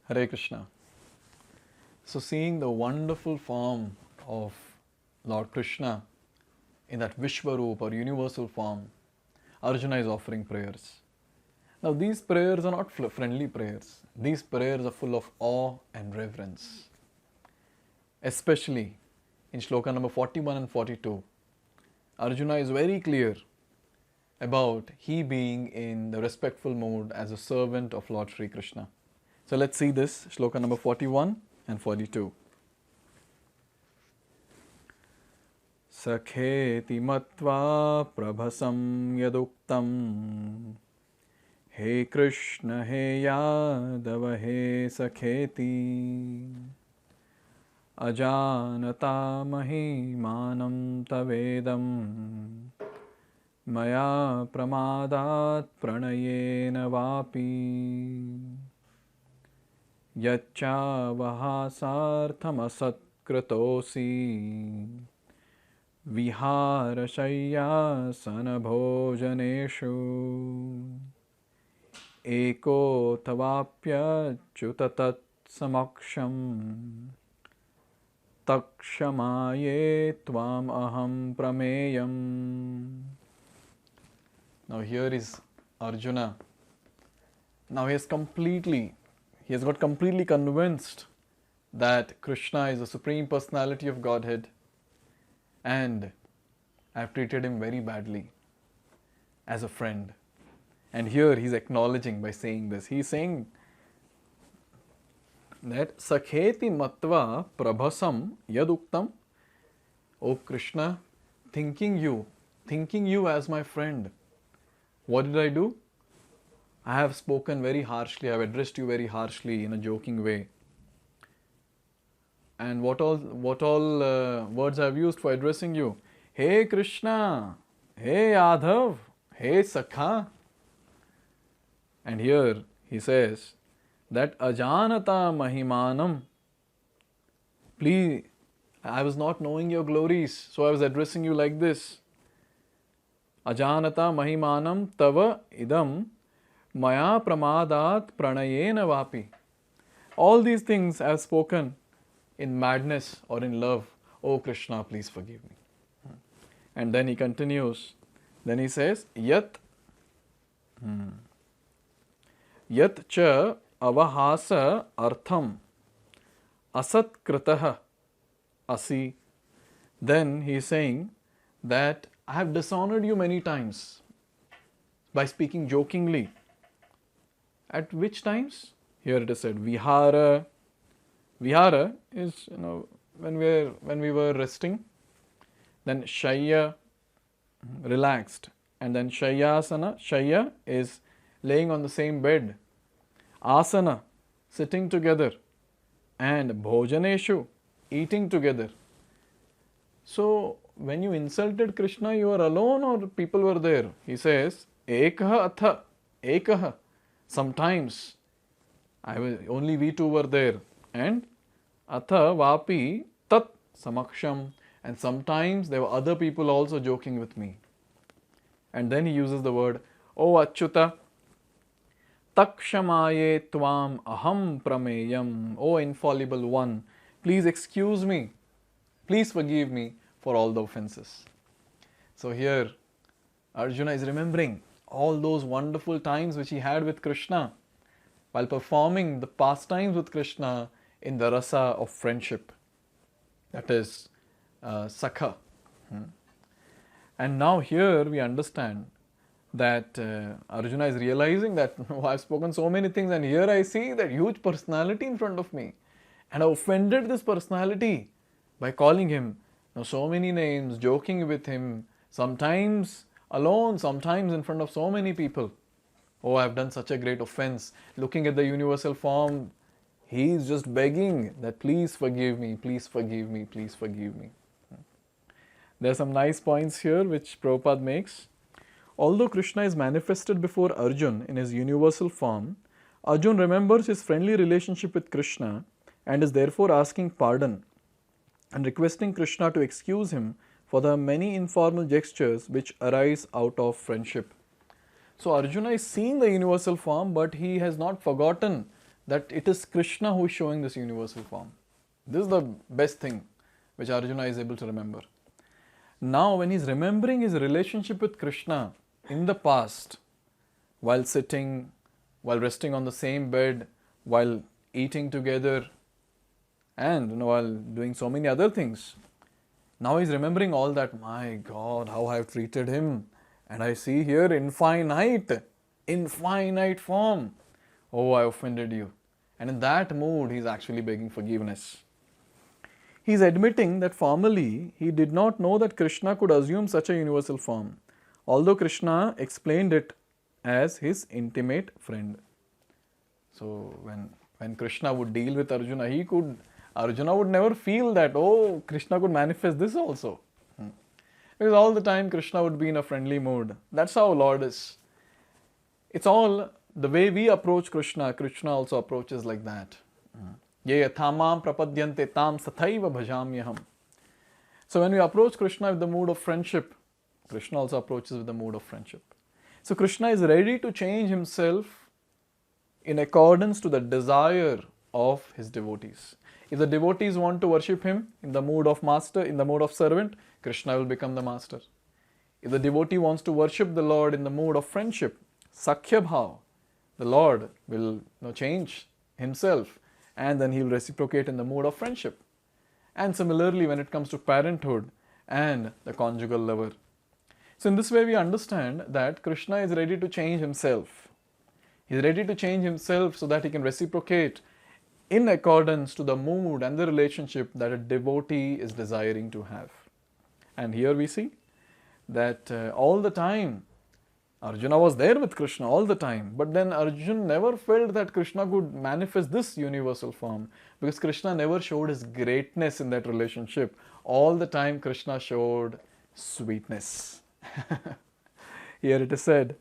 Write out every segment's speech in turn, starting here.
Hare Krishna. So seeing the wonderful form of Lord Kṛṣṇa in that Vishwaroop or universal form, Arjuna is offering prayers. Now these prayers are not friendly prayers. These prayers are full of awe and reverence. Especially in Śloka number 41 and 42, Arjuna is very clear about he being in the respectful mood as a servant of Lord Sri Kṛṣṇa. So let's see this, Śloka number 41 and 42. Sakheti matvā prabhasam yaduktaṁ He Kṛṣṇa he Yādava he sakheti ajānatā mahimānaṁ tavedaṁ mayā pramādāt praṇayena vāpi cāvahāsārtham asat-kṛtosi vihāra-śayyāsana-bhojaneṣu eko acyuta tat-samakṣaṁ kṣāmaye tvām aham aprameyam. Now here is Arjuna. Now he has got completely convinced that Kṛṣṇa is the Supreme Personality of Godhead, and I have treated him very badly as a friend. And here he is acknowledging by saying this. He is saying that sakheti matvā prabhasam yaduktaṁ. O Kṛṣṇa, thinking you as my friend, what did I do? I have spoken very harshly, I have addressed you very harshly in a joking way. And what all words I have used for addressing you? Hey Kṛṣṇa, hey Yādava, hey Sakha. And here he says that ajānatā mahimānaṁ. Please, I was not knowing your glories, so I was addressing you like this. Ajānatā mahimānaṁ tavedaṁ mayā pramādāt praṇayena vāpi. All these things I have spoken in madness or in love. Oh Kṛṣṇa, please forgive me. And then he continues. Then he says, Yat cha cāvahāsārtham asat-kṛto asi. Then he is saying that I have dishonored you many times by speaking jokingly. At which times? Here it is said, vihāra. Vihāra is, when we were resting. Then shayya, relaxed. And then shayyāsana, shayya is laying on the same bed. Asana, sitting together. And bhojaneṣu, eating together. So, when you insulted Kṛṣṇa, you were alone or people were there? He says, ekaha. Sometimes, only we two were there. And atha vāpi tat-samakṣaṁ. And sometimes there were other people also joking with me. And then he uses the word, O acyuta, kṣāmaye tvām aham aprameyam. O infallible one, please excuse me. Please forgive me for all the offenses. So here, Arjuna is remembering all those wonderful times which he had with Kṛṣṇa while performing the pastimes with Kṛṣṇa in the rasa of friendship. That is Sakha. And now here we understand that Arjuna is realizing that I have spoken so many things, and here I see that huge personality in front of me, and I offended this personality by calling him so many names, joking with him, sometimes alone, sometimes in front of so many people. Oh, I have done such a great offense. Looking at the universal form, he is just begging that please forgive me, please forgive me, please forgive me. There are some nice points here which Prabhupada makes. Although Kṛṣṇa is manifested before Arjuna in his universal form, Arjuna remembers his friendly relationship with Kṛṣṇa and is therefore asking pardon and requesting Kṛṣṇa to excuse him for the many informal gestures which arise out of friendship. So Arjuna is seeing the universal form, but he has not forgotten that it is Kṛṣṇa who is showing this universal form. This is the best thing which Arjuna is able to remember. Now when he is remembering his relationship with Kṛṣṇa in the past, while sitting, while resting on the same bed, while eating together, and while doing so many other things, now he's remembering all that. My God, how I have treated him. And I see here infinite form. Oh, I offended you. And in that mood, he's actually begging forgiveness. He's admitting that formerly he did not know that Kṛṣṇa could assume such a universal form, although Kṛṣṇa explained it as his intimate friend. So when Kṛṣṇa would deal with Arjuna would never feel that, oh, Kṛṣṇa could manifest this also. Because all the time Kṛṣṇa would be in a friendly mood. That's how Lord is. It's all the way we approach Kṛṣṇa. Kṛṣṇa also approaches like that. Ye yathamam prapadyante tam tathaiva bhajamyaham. So when we approach Kṛṣṇa with the mood of friendship, Kṛṣṇa also approaches with the mood of friendship. So Kṛṣṇa is ready to change himself in accordance to the desire of his devotees. If the devotees want to worship him in the mood of master, in the mood of servant, Kṛṣṇa will become the master. If the devotee wants to worship the Lord in the mood of friendship, sakhya-bhāv, the Lord will change himself and then he will reciprocate in the mood of friendship. And similarly when it comes to parenthood and the conjugal lover. So in this way we understand that Kṛṣṇa is ready to change himself. He is ready to change himself so that he can reciprocate in accordance to the mood and the relationship that a devotee is desiring to have. And here we see that all the time Arjuna was there with Kṛṣṇa all the time, but then Arjuna never felt that Kṛṣṇa could manifest this universal form, because Kṛṣṇa never showed his greatness in that relationship. All the time Kṛṣṇa showed sweetness. Here it is said,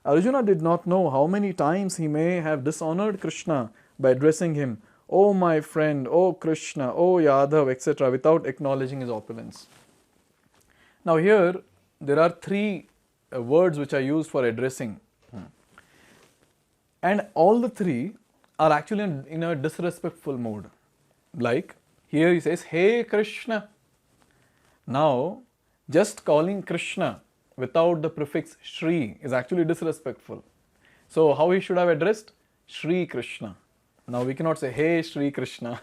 Arjuna did not know how many times he may have dishonored Kṛṣṇa by addressing him, "Oh my friend, oh Kṛṣṇa, oh Yādava," etc., without acknowledging his opulence. Now here there are three words which are used for addressing, and all the three are actually in a disrespectful mood. Like here he says, "Hey Kṛṣṇa." Now just calling Kṛṣṇa without the prefix Shri is actually disrespectful. So how he should have addressed? Shri Kṛṣṇa. Now we cannot say, "Hey Shri Kṛṣṇa."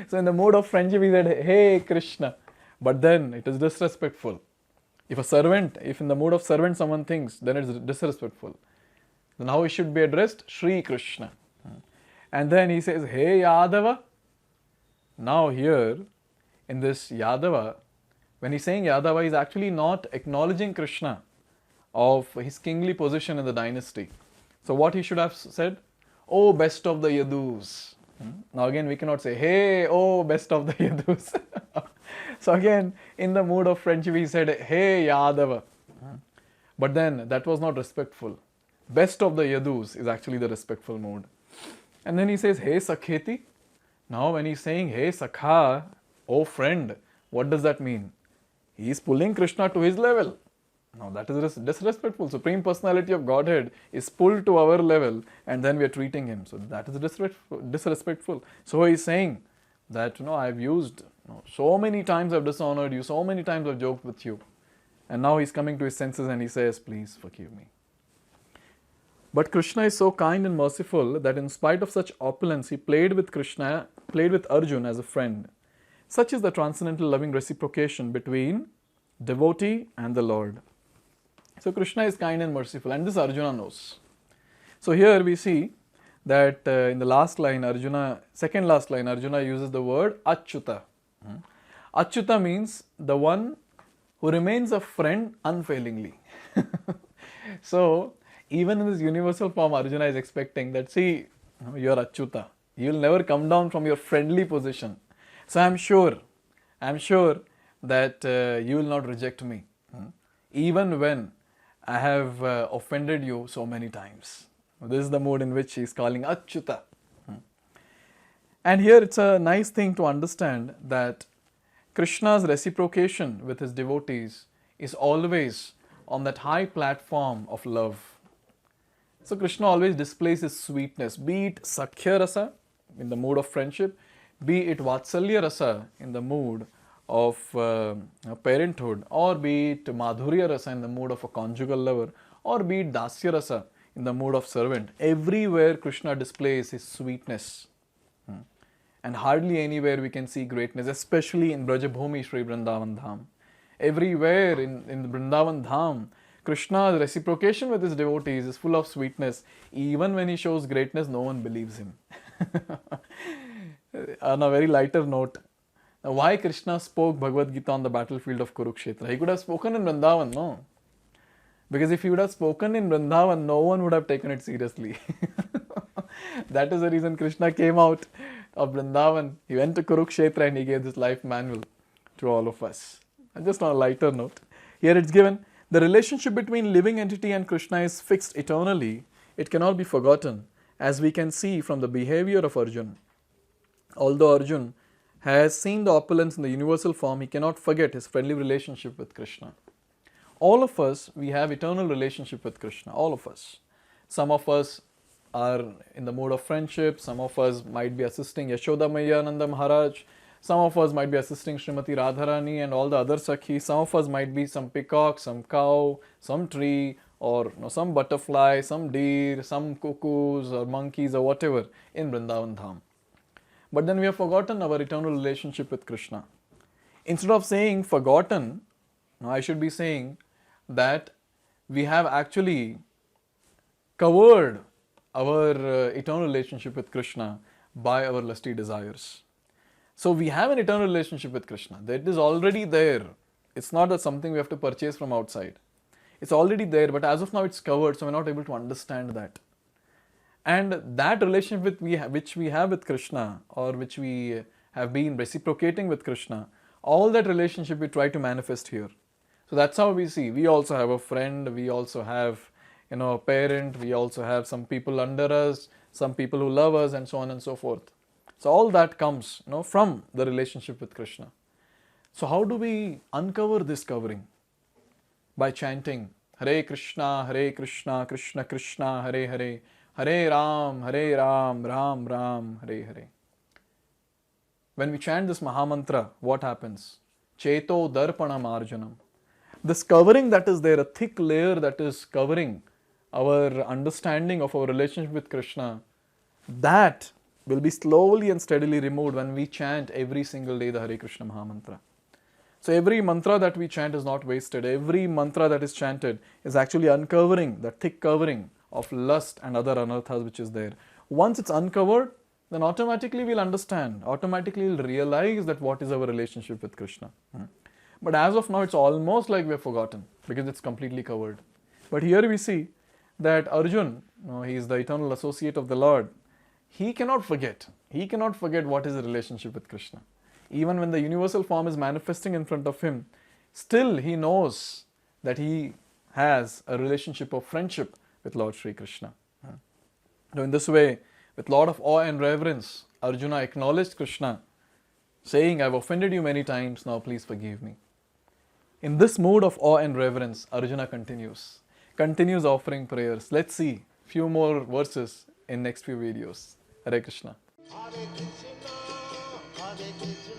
So in the mood of friendship he said, "Hey Kṛṣṇa," but then it is disrespectful. If in the mood of servant someone thinks, then it is disrespectful. Then how it should be addressed? Shri Kṛṣṇa. And then he says, "Hey Yādava." Now here in this Yādava, when he's saying Yādava, he's actually not acknowledging Kṛṣṇa of his kingly position in the dynasty. So what he should have said? "Oh, best of the Yadus." Now again we cannot say, "Hey, oh, best of the Yadus." So again, in the mood of friendship, he said, "Hey Yādava." But then that was not respectful. Best of the Yadus is actually the respectful mood. And then he says, "Hey sakheti." Now when he's saying, "Hey sakha," oh friend, what does that mean? He is pulling Kṛṣṇa to his level. Now that is disrespectful. Supreme Personality of Godhead is pulled to our level and then we are treating him. So that is disrespectful. So he is saying that, I've used, so many times I've dishonored you, so many times I've joked with you. And now he's coming to his senses and he says, "Please forgive me." But Kṛṣṇa is so kind and merciful that in spite of such opulence, he played with Arjuna as a friend. Such is the transcendental loving reciprocation between devotee and the Lord. So Kṛṣṇa is kind and merciful, and this Arjuna knows. So here we see that in the last line, second last line, Arjuna uses the word acyuta. Acyuta means the one who remains a friend unfailingly. So even in this universal form, Arjuna is expecting that, see, you are acyuta. You will never come down from your friendly position. So I am sure that you will not reject me, even when I have offended you so many times. This is the mood in which he is calling acyuta. And here it's a nice thing to understand that Kṛṣṇa's reciprocation with his devotees is always on that high platform of love. So Kṛṣṇa always displays his sweetness, be it sakhya rasa in the mood of friendship, be it vatsalya rasa in the mood of parenthood, or be it madhurya rasa in the mood of a conjugal lover, or be it dasya rasa in the mood of servant. Everywhere Kṛṣṇa displays his sweetness. And hardly anywhere we can see greatness, especially in Brajabhumi Shri Vrindavan Dham. Everywhere in Vrindavan Dham, Kṛṣṇa's reciprocation with his devotees is full of sweetness. Even when he shows greatness, no one believes him. On a very lighter note, why Kṛṣṇa spoke Bhagavad-gita on the battlefield of Kurukshetra? He could have spoken in Vrindavan, no? Because if he would have spoken in Vrindavan, no one would have taken it seriously. That is the reason Kṛṣṇa came out of Vrindavan. He went to Kurukshetra and he gave this life manual to all of us. And just on a lighter note, here it's given, the relationship between living entity and Kṛṣṇa is fixed eternally. It cannot be forgotten, as we can see from the behavior of Arjuna. Although Arjuna has seen the opulence in the universal form, he cannot forget his friendly relationship with Kṛṣṇa. All of us, we have eternal relationship with Kṛṣṇa, all of us. Some of us are in the mode of friendship, some of us might be assisting Yashoda Maiya Nanda Maharaj, some of us might be assisting Srimati Radharani and all the other sakhis, some of us might be some peacock, some cow, some tree, or some butterfly, some deer, some cuckoos or monkeys or whatever in Vrindavan Dham. But then we have forgotten our eternal relationship with Kṛṣṇa. Instead of saying forgotten, I should be saying that we have actually covered our eternal relationship with Kṛṣṇa by our lusty desires. So we have an eternal relationship with Kṛṣṇa. That is already there. It's not that something we have to purchase from outside. It's already there, but as of now it's covered, so we're not able to understand that. And that relationship which we have with Kṛṣṇa, or which we have been reciprocating with Kṛṣṇa, all that relationship we try to manifest here. So that's how we see. We also have a friend, we also have a parent, we also have some people under us, some people who love us, and so on and so forth. So all that comes from the relationship with Kṛṣṇa. So how do we uncover this covering? By chanting Hare Kṛṣṇa, Kṛṣṇa Krishna, Hare Hare, Hare Ram, Ram Ram, Hare Hare. When we chant this Mahamantra, what happens? Cheto Darpanam Arjanam. This covering that is there, a thick layer that is covering our understanding of our relationship with Kṛṣṇa, that will be slowly and steadily removed when we chant every single day the Hare Krishna Mahamantra. So every mantra that we chant is not wasted. Every mantra that is chanted is actually uncovering the thick covering of lust and other anarthas which is there. Once it's uncovered, then automatically we'll understand, automatically we'll realize that what is our relationship with Kṛṣṇa. But as of now, it's almost like we've forgotten because it's completely covered. But here we see that Arjuna, he is the eternal associate of the Lord. He cannot forget. He cannot forget what is the relationship with Kṛṣṇa. Even when the universal form is manifesting in front of him, still he knows that he has a relationship of friendship with Lord Sri Kṛṣṇa. So in this way, with lot of awe and reverence, Arjuna acknowledged Kṛṣṇa, saying, I've offended you many times, now please forgive me. In this mood of awe and reverence, Arjuna continues offering prayers. Let's see few more verses in next few videos. Hare Krishna. Hare Krishna, Hare Krishna.